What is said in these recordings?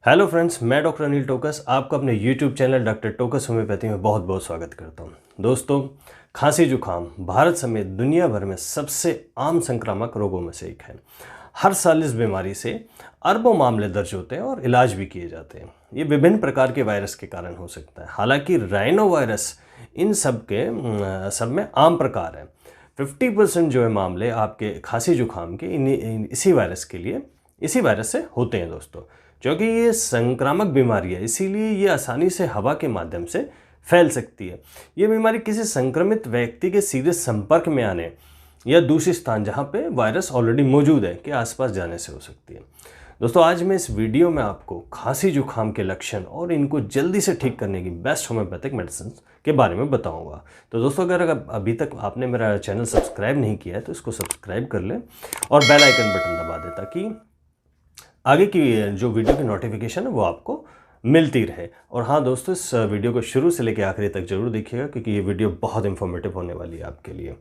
Hello friends, मैं doctor Anil Tokas आपका अपने YouTube channel doctor Tokas homeopathy में बहुत बहुत स्वागत करता हूं। दोस्तों, खांसी जुकाम भारत समेत दुनिया भर में सबसे आम संक्रामक रोगों में से एक है। हर साल इस बीमारी से अरबों मामले दर्ज होते हैं और इलाज भी किए जाते हैं। ये विभिन्न प्रकार के वायरस के कारण हो सकता है। हालांकि राइनो वायरस इन सब में आम प्रकार है। 50% जो है मामले आपके खांसी जुकाम के इसी वायरस से होते हैं दोस्तों। क्योंकि ये संक्रामक बीमारी है, इसीलिए ये आसानी से हवा के माध्यम से फैल सकती है। ये बीमारी किसी संक्रमित व्यक्ति के सीधे संपर्क में आने या दूसरे स्थान जहाँ पे वायरस ऑलरेडी मौजूद है के आसपास जाने से हो सकती है। दोस्तों, आज मैं इस वीडियो में आपको खांसी जुकाम के लक्षण और इनको जल्दी से ठीक करने की बेस्ट होम्योपैथिक मेडिसिन के बारे में बताऊंगा। तो दोस्तों, अगर अभी तक आपने मेरा चैनल सब्सक्राइब नहीं किया है तो इसको सब्सक्राइब कर लें और बेल आइकन बटन दबा दें ताकि आगे की जो वीडियो की नोटिफिकेशन है वो आपको मिलती रहे। और हाँ दोस्तों, इस वीडियो को शुरू से लेकर आखिरी तक जरूर देखिएगा क्योंकि ये वीडियो बहुत इंफॉर्मेटिव होने वाली है आपके लिए।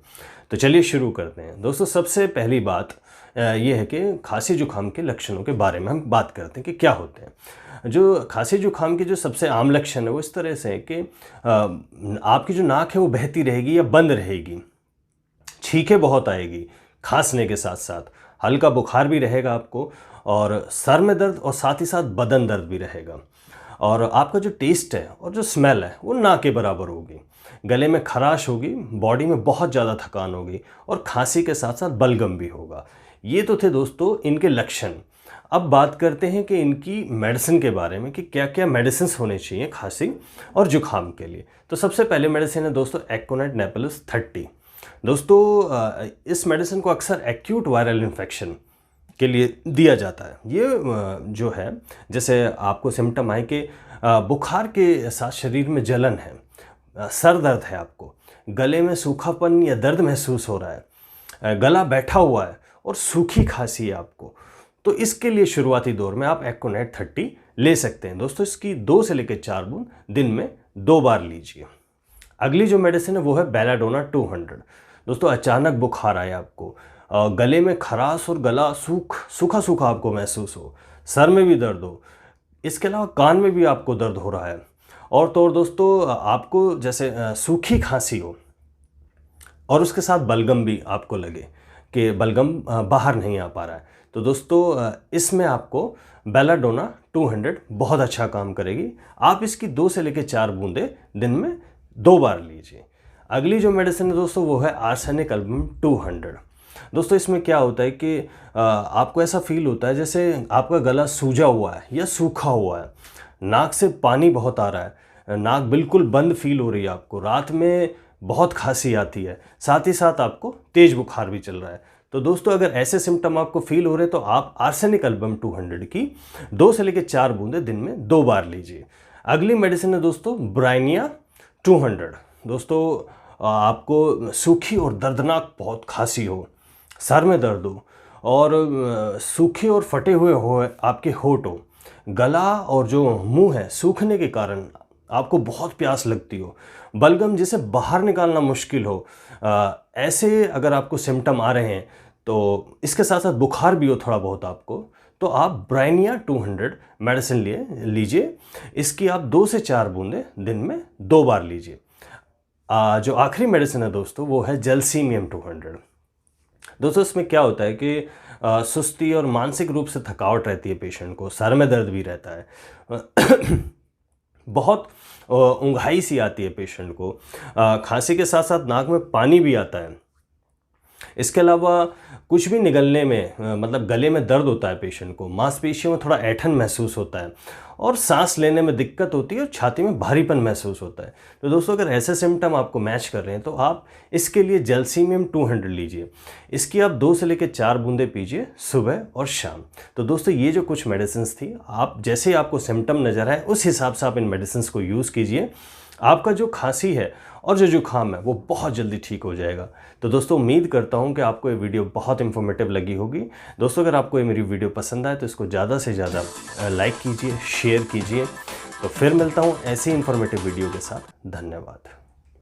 तो चलिए शुरू करते हैं। दोस्तों, सबसे पहली बात ये है कि खांसी जुकाम के लक्षणों के बारे में हम बात करते हैं कि क्या होते हैं। जो खांसी जुकाम के जो सबसे आम लक्षण है वो इस तरह से है कि आपकी जो नाक है वो बहती रहेगी या बंद रहेगी, छींकें बहुत आएगी, खांसने के साथ साथ हल्का बुखार भी रहेगा आपको, और सर में दर्द और साथ ही साथ बदन दर्द भी रहेगा। और आपका जो टेस्ट है और जो स्मेल है वो ना के बराबर होगी। गले में खराश होगी, बॉडी में बहुत ज़्यादा थकान होगी और खांसी के साथ साथ बलगम भी होगा। ये तो थे दोस्तों इनके लक्षण। अब बात करते हैं कि इनकी मेडिसिन के बारे में कि क्या क्या मेडिसिन होने चाहिए खांसी और जुकाम के लिए। तो सबसे पहले मेडिसिन है दोस्तों एकोनाइट नेपोलिस 30। दोस्तों, इस मेडिसिन को अक्सर एक्यूट वायरल इन्फेक्शन के लिए दिया जाता है। ये जो है, जैसे आपको सिम्टम आए कि बुखार के साथ शरीर में जलन है, सर दर्द है, आपको गले में सूखापन या दर्द महसूस हो रहा है, गला बैठा हुआ है और सूखी खांसी है आपको, तो इसके लिए शुरुआती दौर में आप एकोनाइट 30 ले सकते हैं। दोस्तों, इसकी 2 से लेकर 4 बूंद दिन में 2 बार लीजिए। अगली जो मेडिसिन है वो है बेलाडोना 200। दोस्तों, अचानक बुखार आए आपको, गले में खराश और गला सूखा सूखा आपको महसूस हो, सर में भी दर्द हो, इसके अलावा कान में भी आपको दर्द हो रहा है, और तो और दोस्तों आपको जैसे सूखी खांसी हो और उसके साथ बलगम भी आपको लगे कि बलगम बाहर नहीं आ पा रहा है, तो दोस्तों इसमें आपको बेलाडोना 200 बहुत अच्छा काम करेगी। आप इसकी 2 से लेकर 4 बूंदें दिन में 2 बार लीजिए। अगली जो मेडिसिन है दोस्तों वो है आर्सेनिक एल्बम 200। दोस्तों, इसमें क्या होता है कि आपको ऐसा फील होता है जैसे आपका गला सूजा हुआ है या सूखा हुआ है, नाक से पानी बहुत आ रहा है, नाक बिल्कुल बंद फील हो रही है आपको, रात में बहुत खांसी आती है, साथ ही साथ आपको तेज बुखार भी चल रहा है। तो दोस्तों, अगर ऐसे सिम्टम आपको फील हो रहे हैं तो आप आर्सेनिक एल्बम 200 की 2 से लेकर 4 बूंदें दिन में 2 बार लीजिए। अगली मेडिसिन है दोस्तों ब्राइनिया 200। दोस्तों, आपको सूखी और दर्दनाक बहुत खांसी हो, सर में दर्द हो और सूखे और फटे हुए हो आपके होंठ हो, गला और जो मुंह है सूखने के कारण आपको बहुत प्यास लगती हो, बलगम जिसे बाहर निकालना मुश्किल हो, ऐसे अगर आपको सिम्टम आ रहे हैं तो इसके साथ साथ बुखार भी हो थोड़ा बहुत आपको, तो आप ब्राइनिया 200 मेडिसिन लीजिए। इसकी आप 2 से 4 बूंदें दिन में 2 बार लीजिए। जो आखिरी मेडिसिन है दोस्तों वो है जलसीमियम 200। दोस्तों, इसमें क्या होता है कि सुस्ती और मानसिक रूप से थकावट रहती है पेशेंट को, सर में दर्द भी रहता है बहुत ऊंघाई सी आती है पेशेंट को, खांसी के साथ साथ नाक में पानी भी आता है, इसके अलावा कुछ भी निगलने में मतलब गले में दर्द होता है पेशेंट को, मांसपेशियों में थोड़ा ऐंठन महसूस होता है और सांस लेने में दिक्कत होती है और छाती में भारीपन महसूस होता है। तो दोस्तों, अगर ऐसे सिम्टम आपको मैच कर रहे हैं तो आप इसके लिए जलसीमियम 200 लीजिए। इसकी आप 2 से लेकर 4 बूंदें पीजिए सुबह और शाम। तो दोस्तों, ये जो कुछ मेडिसिन थी, आप जैसे आपको सिम्टम नज़र आए उस हिसाब से आप इन मेडिसिन को यूज़ कीजिए। आपका जो खांसी है और जो जुकाम है वो बहुत जल्दी ठीक हो जाएगा। तो दोस्तों, उम्मीद करता हूँ कि आपको ये वीडियो बहुत इंफॉर्मेटिव लगी होगी। दोस्तों, अगर आपको ये मेरी वीडियो पसंद आए तो इसको ज़्यादा से ज़्यादा लाइक कीजिए, शेयर कीजिए। तो फिर मिलता हूँ ऐसी इंफॉर्मेटिव वीडियो के साथ। धन्यवाद।